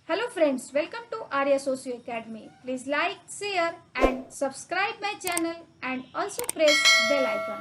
Hello friends, welcome to Arya Socio Academy. Please like, share and subscribe my channel and also press bell icon.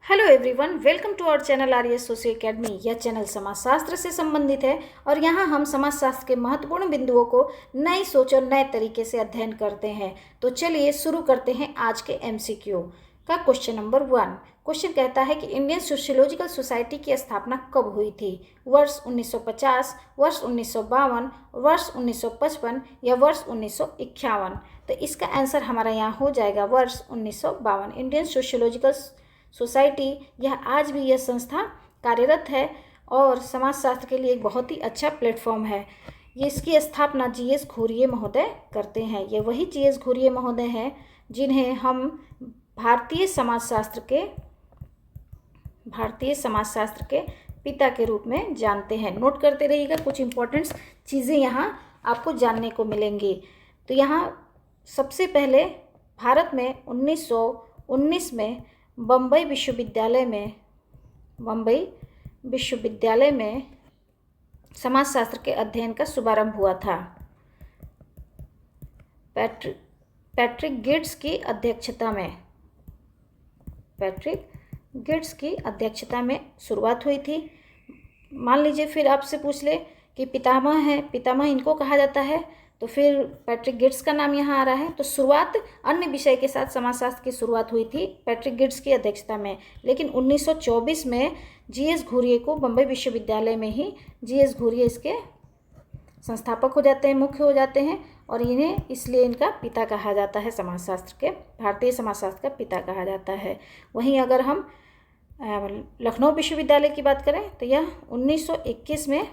Hello everyone, welcome to our channel Arya socio academy. यह चैनल समाजशास्त्र से संबंधित है और यहाँ हम समाजशास्त्र के महत्वपूर्ण बिंदुओं को नई सोच और नए तरीके से अध्ययन करते हैं। तो चलिए शुरू करते हैं आज के एमसीक्यू का। क्वेश्चन नंबर 1 क्वेश्चन कहता है कि इंडियन सोशियोलॉजिकल सोसाइटी की स्थापना कब हुई थी? वर्ष 1950, वर्ष 1952, वर्ष 1955 या वर्ष 1951? तो इसका आंसर हमारा यहाँ हो जाएगा वर्ष 1952। इंडियन सोशियोलॉजिकल सोसाइटी, यह आज भी यह संस्था कार्यरत है और समाजशास्त्र के लिए एक बहुत ही अच्छा प्लेटफॉर्म है। ये इसकी स्थापना जीएस घुरिये महोदय करते हैं। ये वही जीएस घुरिये महोदय हैं जिन्हें हम भारतीय समाजशास्त्र के पिता के रूप में जानते हैं। नोट करते रहिएगा, कुछ इंपॉर्टेंट चीज़ें यहाँ आपको जानने को मिलेंगी। तो यहाँ सबसे पहले भारत में 1919 में बम्बई विश्वविद्यालय में समाजशास्त्र के अध्ययन का शुभारंभ हुआ था। पैट्रिक गिड्स की अध्यक्षता में शुरुआत हुई थी। मान लीजिए फिर आपसे पूछ ले कि पितामह इनको कहा जाता है, तो फिर पैट्रिक गिड्स का नाम यहाँ आ रहा है। तो शुरुआत अन्य विषय के साथ समाजशास्त्र की शुरुआत हुई थी पैट्रिक गिड्स की अध्यक्षता में, लेकिन 1924 में जीएस घुरिये को बम्बई विश्वविद्यालय में ही जीएस घुरिये इसके संस्थापक हो जाते हैं, मुख्य हो जाते हैं और इन्हें इसलिए इनका पिता कहा जाता है, भारतीय समाजशास्त्र का पिता कहा जाता है। वहीं अगर हम लखनऊ विश्वविद्यालय की बात करें तो यह 1921 में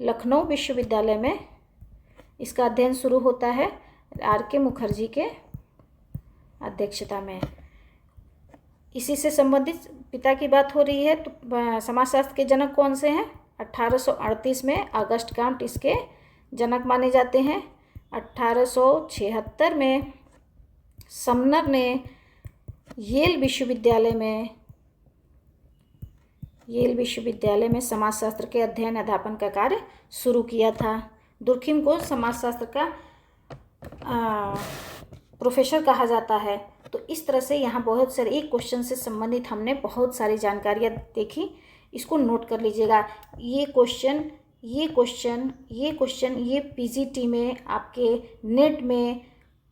लखनऊ विश्वविद्यालय में इसका अध्ययन शुरू होता है आर.के. मुखर्जी के अध्यक्षता में। इसी से संबंधित पिता की बात हो रही है तो समाजशास्त्र के जनक कौन से हैं? 1838 में ऑगस्ट काम्ट इसके जनक माने जाते हैं। 1876 में समनर ने येल विश्वविद्यालय में समाजशास्त्र के अध्ययन अध्यापन का कार्य शुरू किया था। दुर्खिम को समाजशास्त्र का प्रोफेसर कहा जाता है। तो इस तरह से यहाँ बहुत सारे एक क्वेश्चन से संबंधित हमने बहुत सारी जानकारियाँ देखी, इसको नोट कर लीजिएगा। ये क्वेश्चन ये पीजीटी में आपके नेट में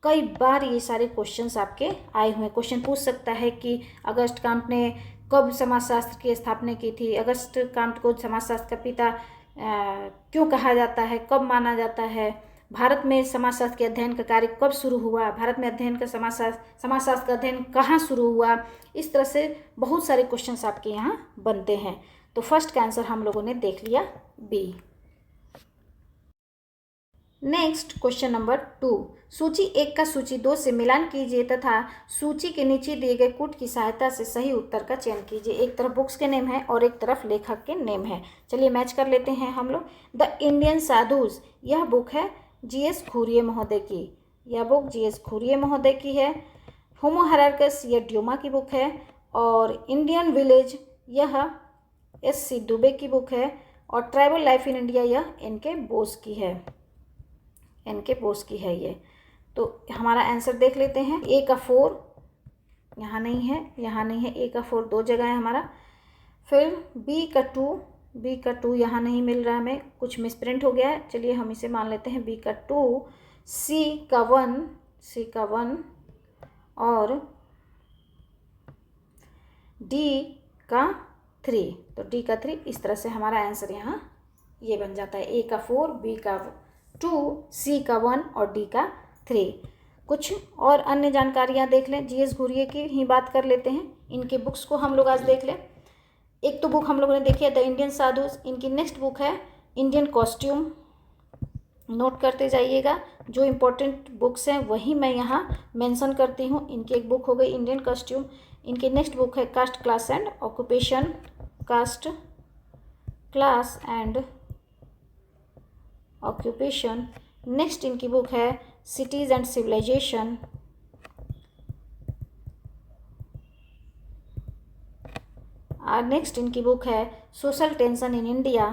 कई बार ये सारे क्वेश्चंस आपके आए हुए। क्वेश्चन पूछ सकता है कि अगस्त काम्ट ने कब समाजशास्त्र की स्थापना की थी, अगस्त काम्ट को समाजशास्त्र का पिता क्यों कहा जाता है, कब माना जाता है, भारत में समाजशास्त्र के अध्ययन का कार्य कब शुरू हुआ, भारत में अध्ययन का समाजशास्त्र का अध्ययन कहाँ शुरू हुआ। इस तरह से बहुत सारे क्वेश्चंस आपके यहाँ बनते हैं। तो फर्स्ट का आंसर हम लोगों ने देख लिया बी। नेक्स्ट क्वेश्चन नंबर 2, सूची 1 का सूची 2 से मिलान कीजिए तथा सूची के नीचे दिए गए कूट की सहायता से सही उत्तर का चयन कीजिए। एक तरफ बुक्स के नेम है और एक तरफ लेखक के नेम है। चलिए मैच कर लेते हैं हम लोग। द इंडियन साधुज, यह बुक है जीएस घुरिये महोदय की। यह बुक जीएस घुरिये महोदय की है। होमो हायरार्कस, यह ड्यूमा की बुक है। और इंडियन विलेज, यह एस.सी. दुबे की बुक है। और ट्राइबल लाइफ इन इंडिया, यह एन.के. बोस की है ये। तो हमारा आंसर देख लेते हैं। ए का 4 यहाँ नहीं है, ए का 4 दो जगह है हमारा। फिर बी का 2 यहाँ नहीं मिल रहा है हमें, कुछ मिसप्रिंट हो गया है। चलिए हम इसे मान लेते हैं बी का 2, सी का 1 और डी का 3। तो डी का 3, इस तरह से हमारा आंसर यहाँ ये बन जाता है। ए का 4, बी का 2, सी का 1 और डी का 3। कुछ और अन्य जानकारियाँ देख लें। जीएस घुरिये की ही बात कर लेते हैं। इनके बुक्स को हम लोग आज देख लें। एक तो बुक हम लोगों ने देखी है द इंडियन साधुस। इनकी नेक्स्ट बुक है इंडियन कॉस्ट्यूम। नोट करते जाइएगा, जो इम्पोर्टेंट बुक्स हैं वही मैं यहाँ मेंशन करती हूँ। इनकी एक बुक हो गई इंडियन कॉस्ट्यूम। इनकी नेक्स्ट बुक है caste class and occupation, caste class and occupation. Next इनकी बुक है सिटीज़ एंड सिविलाइजेशन। नेक्स्ट इनकी बुक है social tension in India,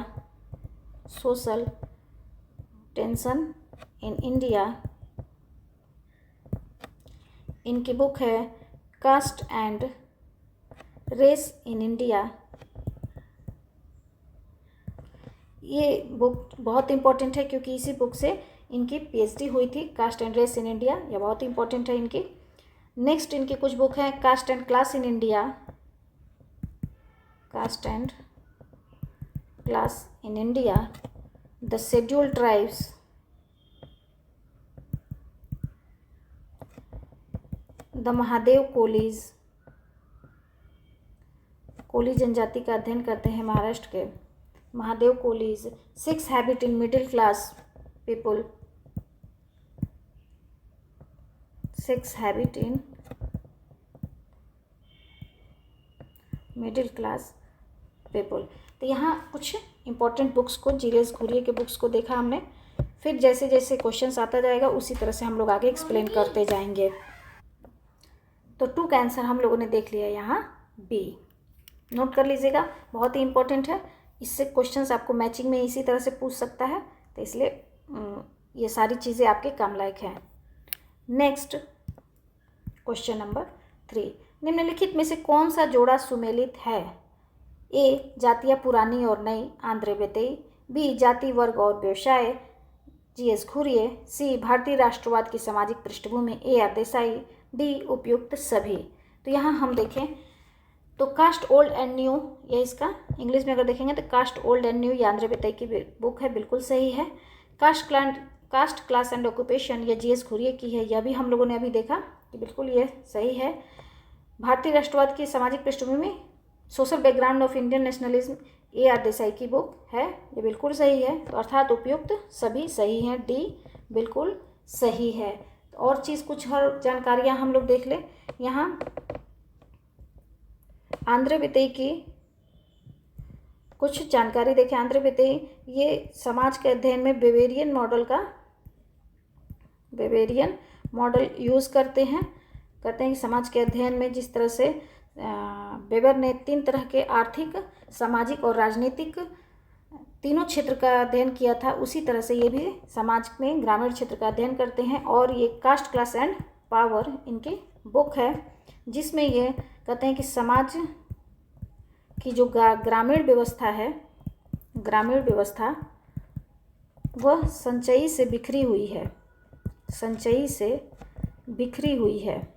tension in India. इनकी बुक है caste and race in India. ये book बहुत important है क्योंकि इसी बुक से इनकी पीएचडी हुई थी, caste and race in India. यह बहुत इम्पोर्टेंट है इनकी। नेक्स्ट इनकी कुछ बुक हैं, caste and class in India, caste and class in India, the scheduled tribes, the Mahadev Kolis, Koli जनजाति का अध्ययन करते हैं महाराष्ट्र के Mahadev Kolis, 6 habit in middle class people, 6 habit in middle class people. तो यहाँ कुछ इंपॉर्टेंट बुक्स को, जीएस घुरिये के बुक्स को देखा हमने। फिर जैसे जैसे क्वेश्चंस आता जाएगा उसी तरह से हम लोग आगे एक्सप्लेन करते जाएंगे। तो 2 का आंसर हम लोगों ने देख लिया यहाँ बी। नोट कर लीजिएगा, बहुत ही इंपॉर्टेंट है। इससे क्वेश्चंस आपको मैचिंग में इसी तरह से पूछ सकता है, तो इसलिए ये सारी चीज़ें आपके काम लायक हैं। नेक्स्ट क्वेश्चन नंबर 3, निम्नलिखित में से कौन सा जोड़ा सुमेलित है? ए जातियाँ पुरानी और नई आंध्रे बेतई, बी जाति वर्ग और व्यवसाय जीएस घुरिये, सी भारतीय राष्ट्रवाद की सामाजिक पृष्ठभूमि AR देसाई, डी उपयुक्त सभी। तो यहाँ हम देखें तो कास्ट ओल्ड एंड न्यू, ये इसका इंग्लिश में अगर देखेंगे तो कास्ट ओल्ड एंड न्यू, ये आंध्रे बेतई की बुक है, बिल्कुल सही है। कास्ट क्लास एंड ऑक्यूपेशन, ये जीएस घुरिये की है, यह भी हम लोगों ने अभी देखा कि बिल्कुल ये सही है। भारतीय राष्ट्रवाद की सामाजिक पृष्ठभूमि, social background of Indian nationalism, AR Desai की बुक है, ये बिल्कुल सही है। तो अर्थात उपयुक्त सभी सही हैं, डी बिल्कुल सही है। और चीज़ कुछ और जानकारियाँ हम लोग देख लें। यहाँ आंध्रे बेतई की कुछ जानकारी देखें। आंध्रे बेतई ये समाज के अध्ययन में बेवेरियन मॉडल यूज़ करते हैं कि समाज के अध्ययन में जिस तरह से वेबर ने 3 तरह के आर्थिक, सामाजिक और राजनीतिक तीनों क्षेत्र का अध्ययन किया था, उसी तरह से ये भी समाज में ग्रामीण क्षेत्र का अध्ययन करते हैं। और ये कास्ट क्लास एंड पावर इनकी बुक है, जिसमें ये कहते हैं कि समाज की जो ग्रामीण व्यवस्था है, ग्रामीण व्यवस्था वह संचयी से बिखरी हुई है, संचयी से बिखरी हुई है।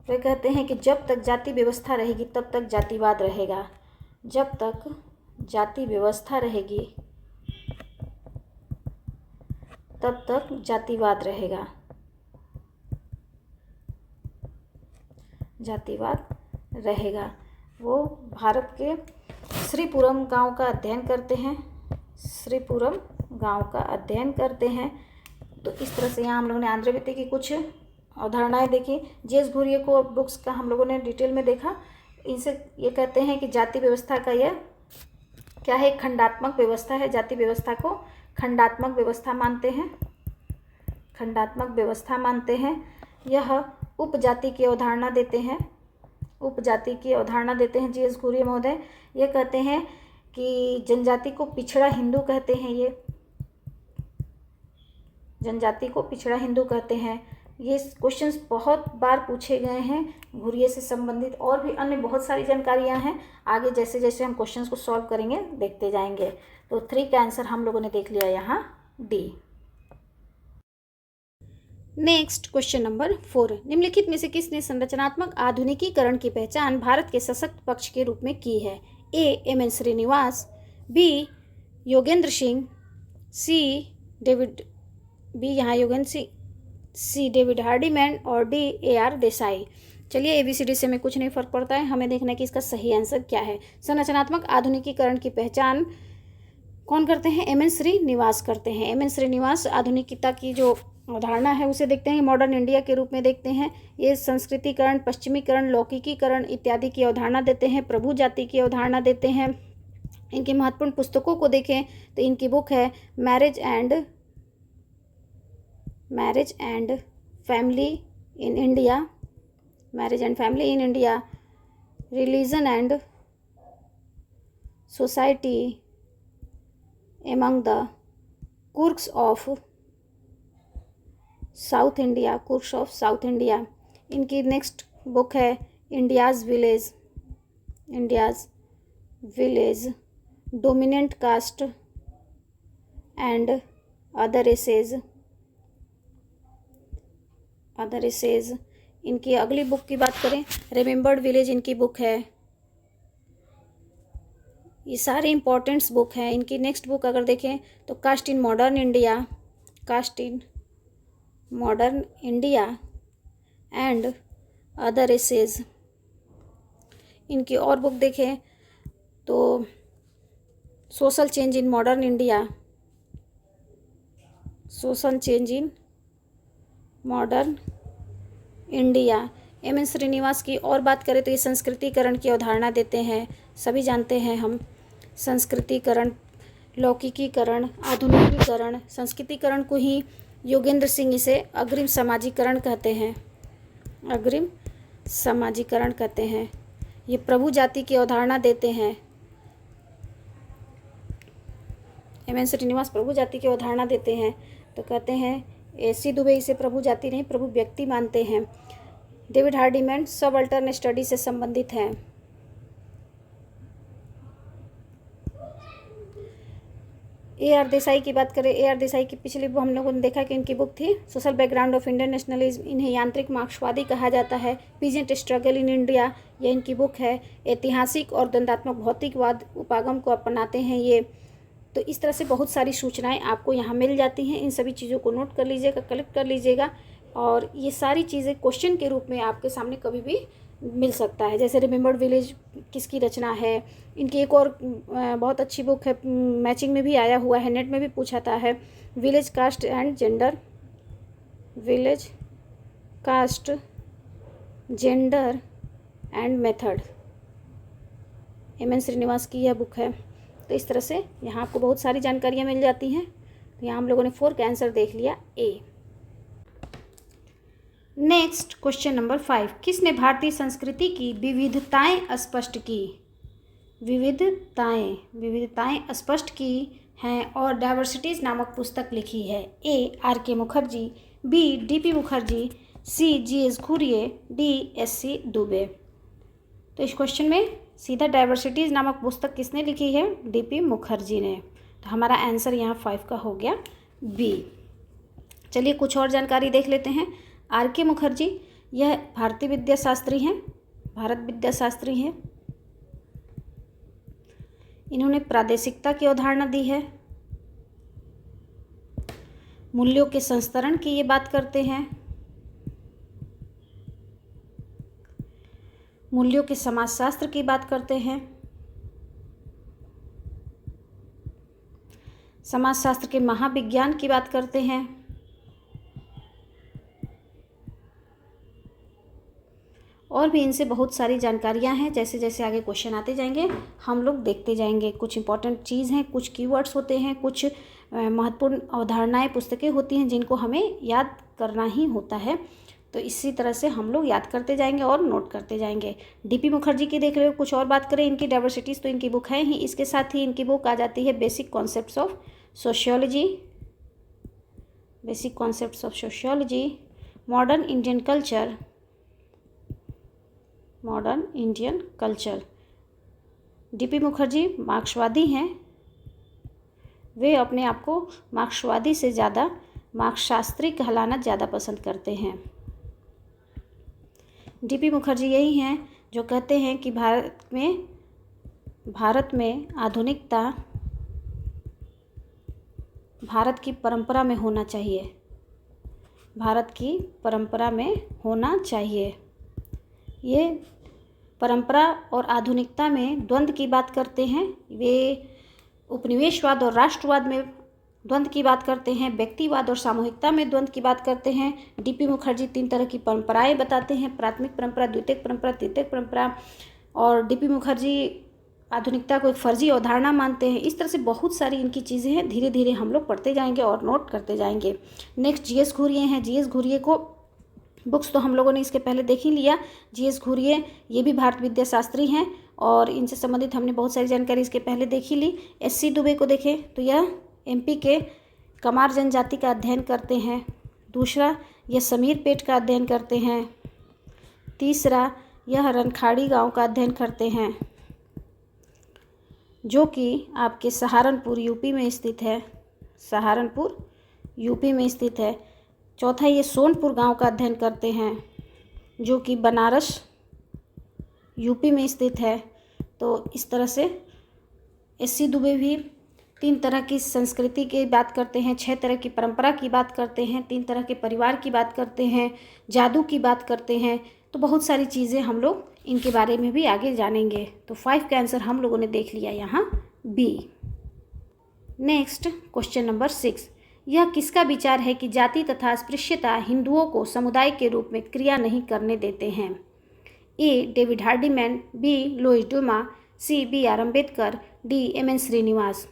वे कहते हैं कि जब तक जाति व्यवस्था रहेगी तब तक जातिवाद रहेगा, जब तक जाति व्यवस्था रहेगी तब तक जातिवाद रहेगा, जातिवाद रहेगा। वो भारत के श्रीपुरम गांव का अध्ययन करते हैं, श्रीपुरम गांव का अध्ययन करते हैं। तो इस तरह से यहाँ हम लोगों ने आंध्र बेतई की कुछ अवधारणाएं देखी। जीएस घुरिये को बुक्स का हम लोगों ने डिटेल में देखा। इनसे ये कहते हैं कि जाति व्यवस्था का यह क्या है, खंडात्मक व्यवस्था है। जाति व्यवस्था को खंडात्मक व्यवस्था मानते हैं, खंडात्मक व्यवस्था मानते हैं। यह उपजाति की अवधारणा देते हैं, उपजाति की अवधारणा देते हैं जीएस घुरिये महोदय। ये कहते हैं कि जनजाति को पिछड़ा हिंदू कहते हैं, ये जनजाति को पिछड़ा हिंदू कहते हैं। ये क्वेश्चंस बहुत बार पूछे गए हैं घुरिये से संबंधित, और भी अन्य बहुत सारी जानकारियां हैं। आगे जैसे जैसे हम क्वेश्चंस को सॉल्व करेंगे देखते जाएंगे। तो 3 का आंसर हम लोगों ने देख लिया यहाँ डी। नेक्स्ट क्वेश्चन नंबर 4, निम्नलिखित में से किसने संरचनात्मक आधुनिकीकरण की पहचान भारत के सशक्त पक्ष के रूप में की है? A M N Srinivas, B Yogendra Singh, C David, B यहाँ Yogendra Singh, C David Hardiman, और डी AR देसाई। चलिए ABCD से हमें कुछ नहीं फर्क पड़ता है, हमें देखना है कि इसका सही आंसर क्या है। संरचनात्मक आधुनिकीकरण की पहचान कौन करते हैं? एम एन श्रीनिवास करते हैं। एम एन श्रीनिवास आधुनिकता की जो अवधारणा है उसे देखते हैं, मॉडर्न इंडिया के रूप में देखते हैं। ये संस्कृतिकरण, पश्चिमीकरण, लौकिकीकरण इत्यादि की अवधारणा देते हैं, प्रभु जाति की अवधारणा देते हैं। इनकी महत्वपूर्ण पुस्तकों को देखें तो इनकी बुक है marriage and family in India, marriage and family in India, religion and society among the Coorgs of South India, Coorgs of South India. इनकी नेक्स्ट बुक है India's village, India's village, dominant caste and other essays, other essays. इनकी अगली book की बात करें, remembered village इनकी book है। ये सारे इम्पोर्टेंट्स बुक हैं। इनकी नेक्स्ट बुक अगर देखें तो caste in modern India, caste in modern India and other essays. इनकी और बुक देखें तो social change in modern India, social change in modern India. M N. Srinivas की और बात करें तो ये संस्कृतिकरण की अवधारणा देते हैं। सभी जानते हैं हम संस्कृतिकरण, लौकिकीकरण, आधुनिकीकरण। संस्कृतिकरण को ही योगेंद्र सिंह इसे अग्रिम समाजीकरण कहते हैं, अग्रिम समाजीकरण कहते हैं। ये प्रभु जाति की अवधारणा देते हैं। एम.एन. श्रीनिवास प्रभु जाति की अवधारणा देते हैं तो कहते हैं एसी दुबे इसे प्रभु जाति नहीं प्रभु व्यक्ति मानते हैं। डेविड हार्डीमैन सबअल्टर्न स्टडी से संबंधित हैं। ए.आर. देसाई की बात करें, ए.आर. देसाई की पिछली हम लोगों ने देखा कि इनकी बुक थी social background of Indian nationalism. इन्हें यांत्रिक मार्क्सवादी कहा जाता है। पीजेंट स्ट्रगल इन इंडिया यह इनकी बुक है। ऐतिहासिक और द्वंद्वात्मक भौतिकवाद उपागम को अपनाते हैं ये। तो इस तरह से बहुत सारी सूचनाएं आपको यहाँ मिल जाती हैं। इन सभी चीज़ों को नोट कर लीजिएगा, कलेक्ट कर लीजिएगा और ये सारी चीज़ें क्वेश्चन के रूप में आपके सामने कभी भी मिल सकता है। जैसे रिमेंबर्ड विलेज किसकी रचना है। इनकी एक और बहुत अच्छी बुक है, मैचिंग में भी आया हुआ है, नेट में भी पूछाता है, village caste and gender, village caste gender and method. M N. Srinivas की यह बुक है। तो इस तरह से यहाँ आपको बहुत सारी जानकारियाँ मिल जाती हैं। तो यहाँ हम लोगों ने 4 का आंसर देख लिया, ए। नेक्स्ट क्वेश्चन नंबर 5, किसने भारतीय संस्कृति की विविधताएं स्पष्ट की, विविधताएं स्पष्ट की हैं और डाइवर्सिटीज नामक पुस्तक लिखी है। A. R K. Mukherjee, B. D P. Mukherjee, C. G S. Ghurye, D. S C. Dubey. तो इस क्वेश्चन में सीधा डाइवर्सिटीज नामक पुस्तक किसने लिखी है, डी.पी. मुखर्जी ने। तो हमारा आंसर यहाँ 5 का हो गया, बी। चलिए कुछ और जानकारी देख लेते हैं। आर.के. मुखर्जी यह भारतीय विद्याशास्त्री हैं, भारत विद्याशास्त्री हैं। इन्होंने प्रादेशिकता की अवधारणा दी है, मूल्यों के संस्तरण की ये बात करते हैं, मूल्यों के समाजशास्त्र की बात करते हैं, समाजशास्त्र के महाविज्ञान की बात करते हैं और भी इनसे बहुत सारी जानकारियां हैं। जैसे जैसे आगे क्वेश्चन आते जाएंगे हम लोग देखते जाएंगे। कुछ इंपॉर्टेंट चीज़ हैं, कुछ कीवर्ड्स होते हैं, कुछ महत्वपूर्ण अवधारणाएं पुस्तकें होती हैं जिनको हमें याद करना ही होता है। तो इसी तरह से हम लोग याद करते जाएंगे और नोट करते जाएंगे। डी.पी. मुखर्जी की देख रहे हो। कुछ और बात करें इनकी डाइवर्सिटीज़, तो इनकी बुक है ही। इसके साथ ही इनकी बुक आ जाती है basic concepts of sociology, basic concepts of sociology, modern Indian culture, modern Indian culture. D P. Mukherjee मार्क्सवादी हैं। वे अपने आप को मार्क्सवादी से ज़्यादा मार्क्सशास्त्री कहलाना ज़्यादा पसंद करते हैं। डी.पी. मुखर्जी यही हैं जो कहते हैं कि भारत में आधुनिकता भारत की परंपरा में होना चाहिए, भारत की परंपरा में होना चाहिए। ये परंपरा और आधुनिकता में द्वंद्व की बात करते हैं। वे उपनिवेशवाद और राष्ट्रवाद में द्वंद्व की बात करते हैं, व्यक्तिवाद और सामूहिकता में द्वंद्व की बात करते हैं। डी.पी. मुखर्जी 3 तरह की परंपराएं बताते हैं, प्राथमिक परंपरा, द्वितीयक परंपरा, तृतीयक परंपरा। और डी.पी. मुखर्जी आधुनिकता को एक फर्जी अवधारणा मानते हैं। इस तरह से बहुत सारी इनकी चीज़ें हैं। धीरे धीरे हम लोग पढ़ते जाएंगे और नोट करते जाएंगे। Next GS. घुरिये हैं। जी.एस. घुरिये को बुक्स तो हम लोगों ने इसके पहले देख ही लिया। जी.एस. घुरिये ये भी भारत विद्याशास्त्री हैं और इनसे संबंधित हमने बहुत सारी जानकारी इसके पहले देख ही ली। एस.सी. दुबे को देखें तो यह एमपी के कमार जनजाति का अध्ययन करते हैं। दूसरा, यह समीर पेट का अध्ययन करते हैं। तीसरा, यह रनखाड़ी गांव का अध्ययन करते हैं जो कि आपके सहारनपुर यूपी में स्थित है। सहारनपुर यूपी में स्थित है। चौथा, ये सोनपुर गांव का अध्ययन करते हैं जो कि बनारस यूपी में स्थित है। तो इस तरह से एस.सी. दुबे भी 3 तरह की संस्कृति की बात करते हैं, 6 तरह की परंपरा की बात करते हैं, 3 तरह के परिवार की बात करते हैं, जादू की बात करते हैं। तो बहुत सारी चीज़ें हम लोग इनके बारे में भी आगे जानेंगे। तो 5 का आंसर हम लोगों ने देख लिया यहाँ बी। नेक्स्ट क्वेश्चन नंबर 6, यह किसका विचार है कि जाति तथा अस्पृश्यता हिंदुओं को समुदाय के रूप में क्रिया नहीं करने देते हैं? A. David Hardiman, B. Louis Dumont, C. B R. Ambedkar, D. M N. Srinivas.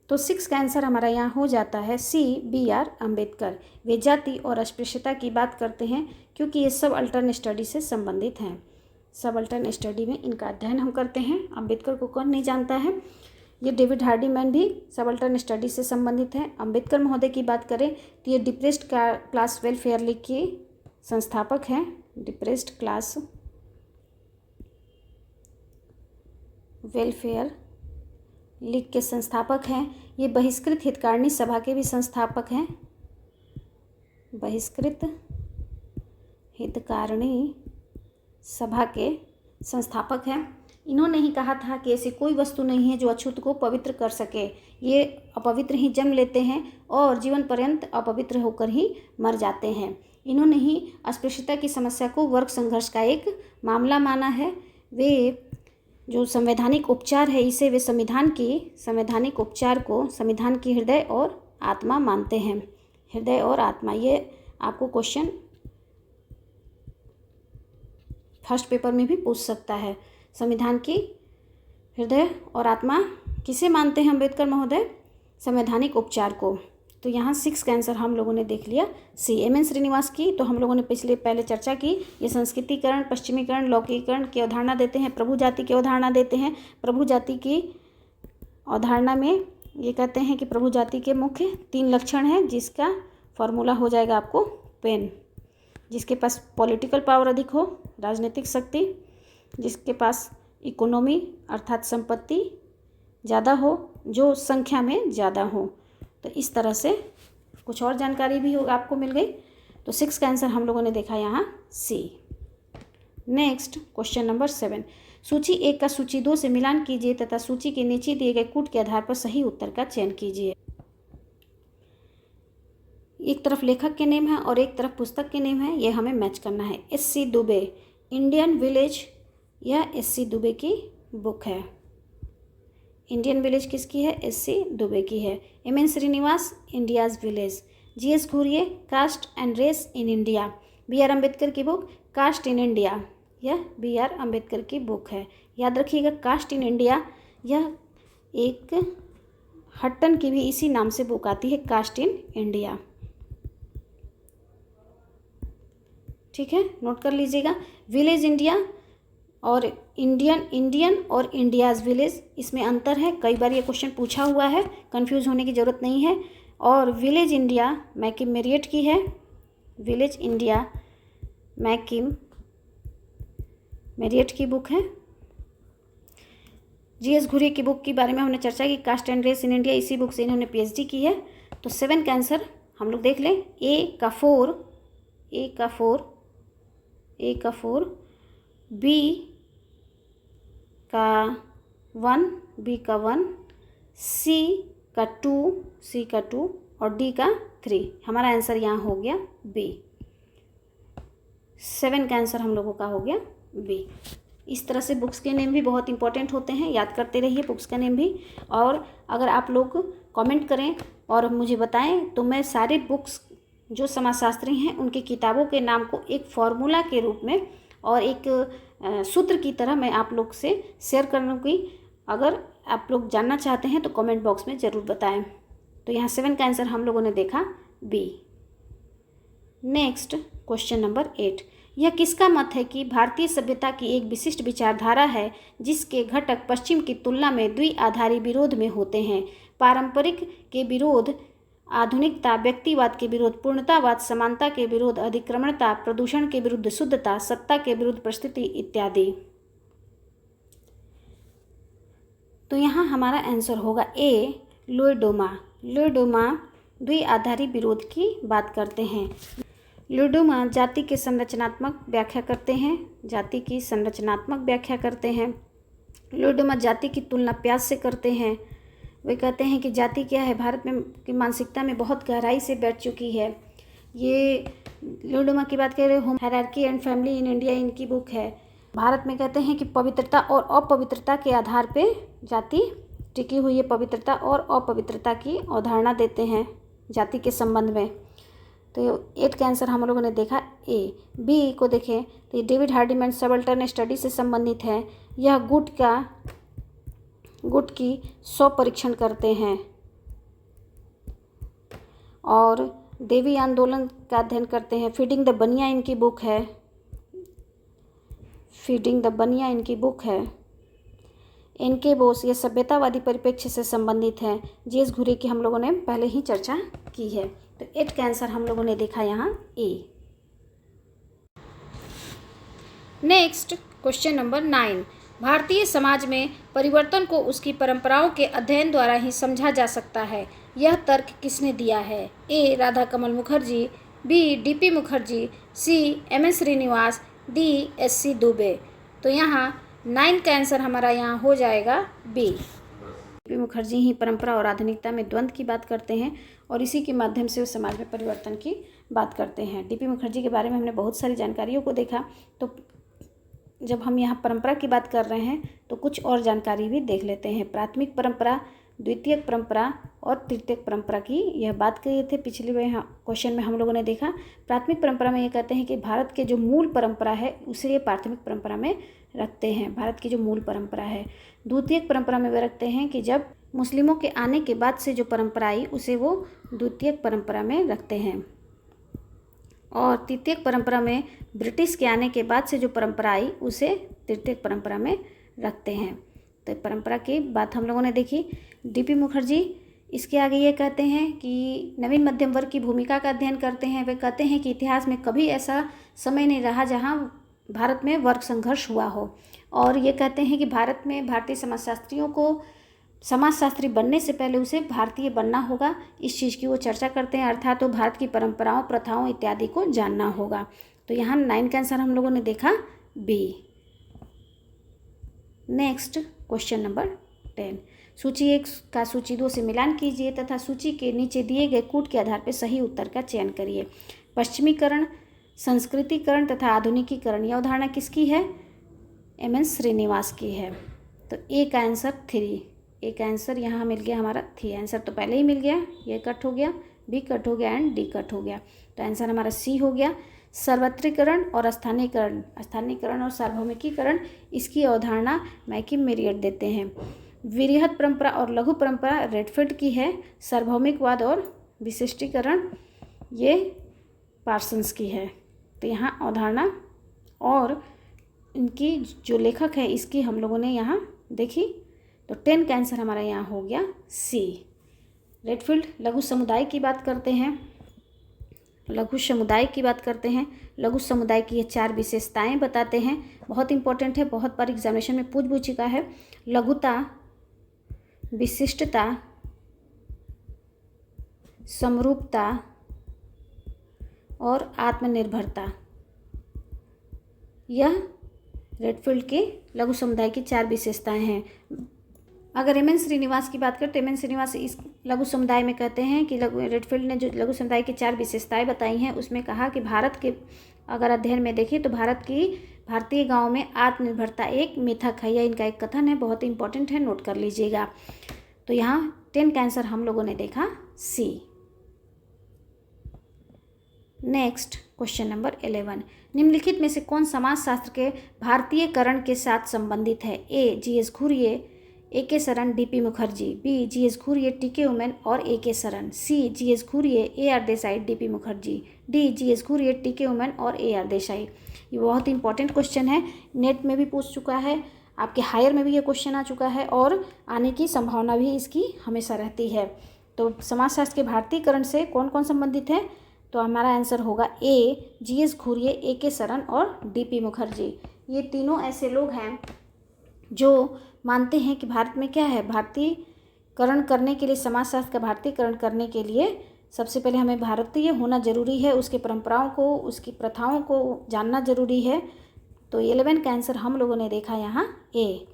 तो 6 का आंसर हमारा यहाँ हो जाता है सी. बी.आर. अम्बेडकर। वे जाति और अस्पृश्यता की बात करते हैं क्योंकि ये सब अल्टर्न स्टडी से संबंधित हैं। सब अल्टर्न स्टडी में इनका अध्ययन हम करते हैं। अम्बेडकर को कौन नहीं जानता है। ये डेविड हार्डीमैन भी सबअल्टर्न स्टडी से संबंधित हैं। अम्बेडकर महोदय की बात करें तो ये डिप्रेस्ड क्लास वेलफेयर लीग के संस्थापक हैं। डिप्रेस्ड क्लास वेलफेयर लीग के संस्थापक हैं। ये बहिष्कृत हितकारिणी सभा के भी संस्थापक हैं। बहिष्कृत हितकारिणी सभा के संस्थापक हैं। इन्होंने ही कहा था कि ऐसी कोई वस्तु नहीं है जो अछूत को पवित्र कर सके। ये अपवित्र ही जन्म लेते हैं और जीवन पर्यंत अपवित्र होकर ही मर जाते हैं। इन्होंने ही अस्पृश्यता की समस्या को वर्ग संघर्ष का एक मामला माना है। वे जो संवैधानिक उपचार है इसे वे संवैधानिक उपचार को संविधान की हृदय और आत्मा मानते हैं। हृदय और आत्मा, ये आपको क्वेश्चन फर्स्ट पेपर में भी पूछ सकता है। संविधान की हृदय और आत्मा किसे मानते हैं अम्बेडकर महोदय? संवैधानिक उपचार को। तो यहाँ 6 का आंसर हम लोगों ने देख लिया सी. एम.एन. श्रीनिवास की तो हम लोगों ने पहले चर्चा की। ये संस्कृतिकरण, पश्चिमीकरण, लौकिकरण की अवधारणा देते हैं, प्रभु जाति की अवधारणा देते हैं। प्रभु जाति की अवधारणा में ये कहते हैं कि प्रभु जाति के मुख्य 3 लक्षण हैं, जिसका फॉर्मूला हो जाएगा आपको पेन। जिसके पास पॉलिटिकल पावर अधिक हो, राजनीतिक शक्ति, जिसके पास इकोनॉमी अर्थात संपत्ति ज़्यादा हो, जो संख्या में ज़्यादा हो। तो इस तरह से कुछ और जानकारी भी आपको मिल गई। तो 6 का आंसर हम लोगों ने देखा यहाँ सी। नेक्स्ट क्वेश्चन नंबर 7, सूची 1 का सूची 2 से मिलान कीजिए तथा सूची के नीचे दिए गए कूट के आधार पर सही उत्तर का चयन कीजिए। एक तरफ लेखक के नेम है और एक तरफ पुस्तक के नेम है, यह हमें मैच करना है। एस.सी. दुबे, इंडियन विलेज, यह एस.सी. दुबे की बुक है। इंडियन विलेज किसकी है? एस.सी. दुबे की है। M N. Srinivas, India's village. G S. Ghurye, caste and race in India. B R. Ambedkar की बुक कास्ट इन इंडिया, यह बी.आर. अम्बेडकर की बुक है। याद रखिएगा कास्ट इन इंडिया, यह एक हट्टन की भी इसी नाम से बुक आती है, कास्ट इन इंडिया। ठीक है, नोट कर लीजिएगा। विलेज इंडिया और इंडियन और इंडियाज़ विलेज, इसमें अंतर है। कई बार ये क्वेश्चन पूछा हुआ है, कंफ्यूज होने की ज़रूरत नहीं है। और विलेज इंडिया मैकिम मेरियट की है। विलेज इंडिया मैकिम मेरियट की बुक है। जी.एस. घुरिये की बुक के बारे में हमने चर्चा की, caste and race in India, इसी बुक से इन्होंने पीएचडी की है। तो 7 का आंसर हम लोग देख लें। ए का 4, बी का 1, बी का 1, सी का 2 और डी का 3। हमारा आंसर यहाँ हो गया बी। 7 का आंसर हम लोगों का हो गया बी। इस तरह से बुक्स के नेम भी बहुत इंपॉर्टेंट होते हैं, याद करते रहिए बुक्स का नेम भी। और अगर आप लोग कमेंट करें और मुझे बताएं तो मैं सारे बुक्स जो समाजशास्त्री हैं उनकी किताबों के नाम को एक फॉर्मूला के रूप में और एक सूत्र की तरह मैं आप लोग से शेयर करूँगी। अगर आप लोग जानना चाहते हैं तो कमेंट बॉक्स में ज़रूर बताएं। तो यहाँ 7 का आंसर हम लोगों ने देखा बी। नेक्स्ट क्वेश्चन नंबर 8, यह किसका मत है कि भारतीय सभ्यता की एक विशिष्ट विचारधारा है जिसके घटक पश्चिम की तुलना में द्विआधारी विरोध में होते हैं? पारंपरिक के विरोध आधुनिकता, व्यक्तिवाद के विरोध पूर्णतावाद, समानता के विरोध अधिक्रमणता, प्रदूषण के विरुद्ध शुद्धता, सत्ता के विरुद्ध परिस्थिति इत्यादि। तो यहाँ हमारा आंसर होगा ए, लोयडोमा। लोयडोमा द्विआधारी विरोध की बात करते हैं। लोयडोमा जाति के संरचनात्मक व्याख्या करते हैं, जाति की संरचनात्मक व्याख्या करते हैं। लोयडोमा जाति की तुलना प्यास से करते हैं। वे कहते हैं कि जाति क्या है, भारत में की मानसिकता में बहुत गहराई से बैठ चुकी है। ये लोयडोमा की बात कर रहे हो, hierarchy and family in India इनकी बुक है। भारत में कहते हैं कि पवित्रता और अपवित्रता के आधार पे जाति टिकी हुई है। पवित्रता और अपवित्रता की अवधारणा देते हैं जाति के संबंध में। तो 8 का आंसर हम लोगों ने देखा ए। बी को देखें तो ये डेविड हार्डीमैन सबल्टर्न स्टडी से संबंधित है। यह गुट की 100 परीक्षण करते हैं और देवी आंदोलन का अध्ययन करते हैं। फीडिंग द बनिया इनकी बुक है। फीडिंग द बनिया इनकी बुक है। एन.के. बोस ये सभ्यतावादी परिप्रेक्ष्य से संबंधित है। जी.एस. घुरे की हम लोगों ने पहले ही चर्चा की है। तो 8 का आंसर हम लोगों ने देखा यहाँ ए। Next question number 9। Bharatiya Samaj में परिवर्तन को उसकी परंपराओं के अध्ययन द्वारा ही समझा जा सकता है। यह तर्क किसने दिया है? A. Radha Kamal Mukherjee, B. D P. Mukherjee, C. M N. Srinivas, D. S C. Dubey. तो यहाँ 9 का आंसर हमारा यहाँ हो जाएगा बी। डी.पी. मुखर्जी ही परंपरा और आधुनिकता में द्वंद्व की बात करते हैं और इसी के माध्यम से वो समाज में परिवर्तन की बात करते हैं। डी.पी. मुखर्जी के बारे में हमने बहुत सारी जानकारियों को देखा। तो जब हम यहाँ परंपरा की बात कर रहे हैं तो कुछ और जानकारी भी देख लेते हैं। प्राथमिक परंपरा, द्वितीयक परंपरा और तृतीयक परंपरा की यह बात किए थे पिछले क्वेश्चन में हम लोगों ने देखा। प्राथमिक परंपरा में ये कहते हैं कि भारत के जो मूल परंपरा है उसे ये प्राथमिक परंपरा में रखते हैं, भारत की जो मूल परंपरा है। द्वितीयक परंपरा में वे रखते हैं कि जब मुस्लिमों के आने के बाद से जो परंपरा आई उसे वो द्वितीयक परंपरा में रखते हैं। और तृतीयक परंपरा में ब्रिटिश के आने के बाद से जो परंपरा आई उसे तृतीयक परंपरा में रखते हैं। तो परंपरा की बात हम लोगों ने देखी। डी.पी. मुखर्जी इसके आगे ये कहते हैं कि नवीन मध्यम वर्ग की भूमिका का अध्ययन करते हैं। वे कहते हैं कि इतिहास में कभी ऐसा समय नहीं रहा जहां भारत में वर्ग संघर्ष हुआ हो। और ये कहते हैं कि भारत में भारतीय समाजशास्त्रियों को समाजशास्त्री बनने से पहले उसे भारतीय बनना होगा। इस चीज़ की वो चर्चा करते हैं, अर्थात तो भारत की परंपराओं, प्रथाओं इत्यादि को जानना होगा। तो यहाँ 9 का आंसर हम लोगों ने देखा बी। Next question number 10। सूची 1 का सूची 2 से मिलान कीजिए तथा सूची के नीचे दिए गए कूट के आधार पर सही उत्तर का चयन करिए। पश्चिमीकरण, संस्कृतिकरण तथा आधुनिकीकरण, यह अवधारणा किसकी है? एम.एन. श्रीनिवास की है। तो ए का आंसर 3। ए का आंसर यहाँ मिल गया हमारा 3। आंसर तो पहले ही मिल गया, ये कट हो गया, बी कट हो गया एंड डी कट हो गया। तो आंसर हमारा सी हो गया। सर्वत्रीकरण और स्थानीयकरण, स्थानीयकरण और सार्वभौमिकीकरण, इसकी अवधारणा मैकिम मेरियट देते हैं। विरहत परंपरा और लघु परंपरा रेडफील्ड की है। सार्वभौमिकवाद और विशिष्टीकरण ये पार्सन्स की है। तो यहाँ अवधारणा और इनकी जो लेखक है इसकी हम लोगों ने यहाँ देखी। तो 10 का आंसर हमारा यहाँ हो गया सी। रेडफील्ड लघु समुदाय की बात करते हैं। लघु समुदाय की बात करते हैं। लघु समुदाय की ये 4 विशेषताएं बताते हैं। बहुत इंपॉर्टेंट है, बहुत बार एग्जामिनेशन में पूछ चुका है। लघुता, विशिष्टता, समरूपता और आत्मनिर्भरता, यह रेडफील्ड के लघु समुदाय की 4 विशेषताएं हैं। अगर एम.एन. श्रीनिवास की बात करें तो एम.एन. श्रीनिवास इस लघु समुदाय में कहते हैं कि रेडफील्ड ने जो लघु समुदाय की 4 विशेषताएं बताई हैं उसमें कहा कि भारत के अगर अध्ययन में देखें तो भारतीय गाँव में आत्मनिर्भरता एक मिथक है। यह इनका एक कथन है, बहुत इंपॉर्टेंट है, नोट कर लीजिएगा। तो यहाँ 10 का आंसर हम लोगों ने देखा सी। Next question number 11। निम्नलिखित में से कौन समाजशास्त्र के भारतीयकरण के साथ संबंधित है? A. G S. Ghurye, A K. Saran, D P. Mukherjee, B. G S. Ghurye, T K. Oommen और A K. Saran, C. G S. Ghurye, A R. Desai, D P. Mukherjee, D. G S. Ghurye, T K. Oommen और ए.आर. देसाई। ये बहुत ही इंपॉर्टेंट क्वेश्चन है, नेट में भी पूछ चुका है, आपके हायर में भी ये क्वेश्चन आ चुका है और आने की संभावना भी इसकी हमेशा रहती है। तो समाजशास्त्र के भारतीयकरण से कौन कौन संबंधित है? तो हमारा आंसर होगा ए, जीएस घुरिये, ए के सरन और डीपी मुखर्जी। ये तीनों ऐसे लोग हैं जो मानते हैं कि भारत में क्या है, भारतीयकरण करने के लिए, समाजशास्त्र का भारतीयकरण करने के लिए सबसे पहले हमें भारतीय होना जरूरी है, उसके परंपराओं को, उसकी प्रथाओं को जानना जरूरी है। तो 11 का आंसर हम लोगों ने देखा यहाँ ए।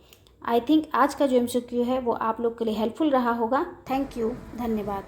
आई थिंक आज का जो MCQ है वो आप लोग के लिए हेल्पफुल रहा होगा। थैंक यू, धन्यवाद।